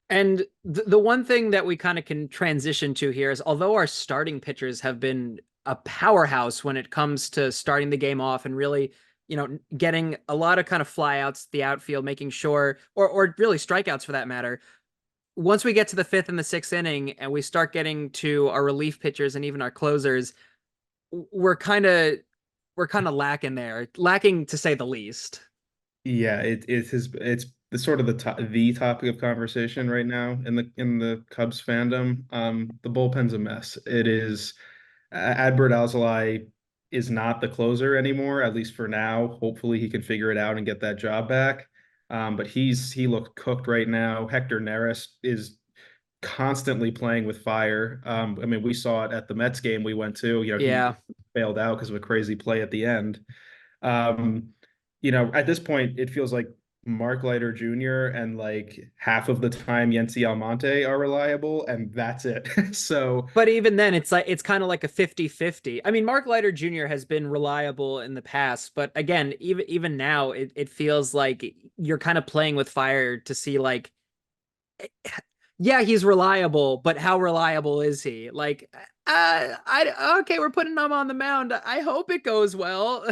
And the one thing that we kind of can transition to here is although our starting pitchers have been a powerhouse when it comes to starting the game off and really, getting a lot of kind of flyouts, the outfield, making sure, or really strikeouts for that matter. Once we get to the fifth and the sixth inning and we start getting to our relief pitchers and even our closers, we're kind of we're kind of lacking there, lacking to say the least. Yeah, it's the sort of the topic of conversation right now in the Cubs fandom. The bullpen's a mess. It is. Adbert Alzolay is not the closer anymore, at least for now. Hopefully, he can figure it out and get that job back. But he looked cooked right now. Hector Neris is constantly playing with fire. I mean, we saw it at the Mets game we went to. He Yeah. failed out because of a crazy play at the end. Um, at this point, it feels like Mark Leiter Jr. and like half of the time Yency Almonte are reliable, and that's it. So But even then, it's kind of like a 50-50. I mean, Mark Leiter Jr. has been reliable in the past, but again, even now, it feels like you're kind of playing with fire to see like, yeah, he's reliable, but how reliable is he? Like, I okay, we're putting him on the mound. I hope it goes well.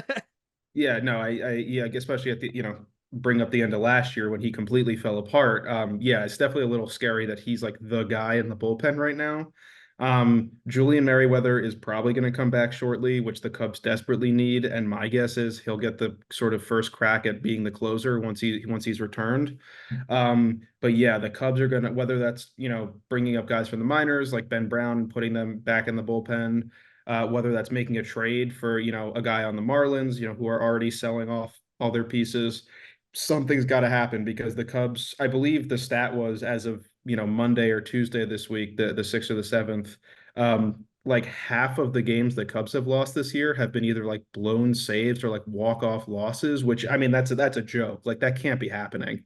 yeah, no, yeah, especially at the, bring up the end of last year when he completely fell apart. Yeah, it's definitely a little scary that he's like the guy in the bullpen right now. Julian Merriweather is probably going to come back shortly, which the Cubs desperately need. And my guess is he'll get the sort of first crack at being the closer once he's returned. But yeah, the Cubs are gonna, whether that's bringing up guys from the minors like Ben Brown and putting them back in the bullpen, whether that's making a trade for a guy on the Marlins, who are already selling off all their pieces. Something's got to happen because the Cubs, I believe the stat was as of Monday or Tuesday this week, the sixth or the seventh, like half of the games the Cubs have lost this year have been either like blown saves or like walk off losses. Which I mean that's a joke. Like that can't be happening.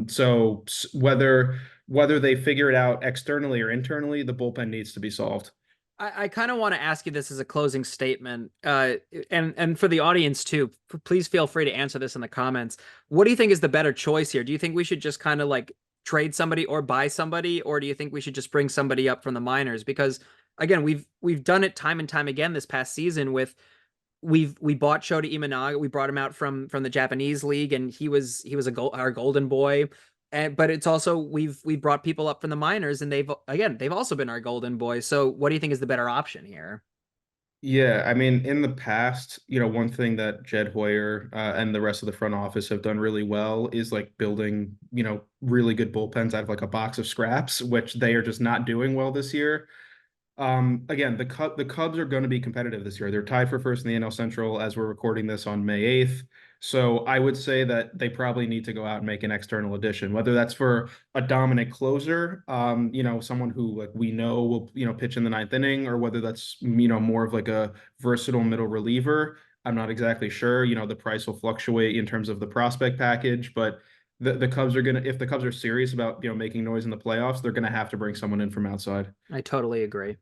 So whether they figure it out externally or internally, the bullpen needs to be solved. I kind of want to ask you this as a closing statement, and for the audience too. Please feel free to answer this in the comments. What do you think is the better choice here? Do you think we should just kind of like trade somebody or buy somebody, or do you think we should just bring somebody up from the minors? Because again, we've done it time and time again this past season with we bought Shota Imanaga. We brought him out from the Japanese league, and he was our golden boy. And but it's also we've brought people up from the minors, and they've also been our golden boy. So what do you think is the better option here? Yeah, I mean, in the past, one thing that Jed Hoyer and the rest of the front office have done really well is like building, really good bullpens out of like a box of scraps, which they are just not doing well this year. Again, the Cubs are going to be competitive this year. They're tied for first in the NL Central as we're recording this on May 8th. So I would say that they probably need to go out and make an external addition, whether that's for a dominant closer, someone who like we know will, pitch in the ninth inning, or whether that's, more of like a versatile middle reliever. I'm not exactly sure. The price will fluctuate in terms of the prospect package, but the Cubs are gonna, if the Cubs are serious about, making noise in the playoffs, they're gonna have to bring someone in from outside. I totally agree.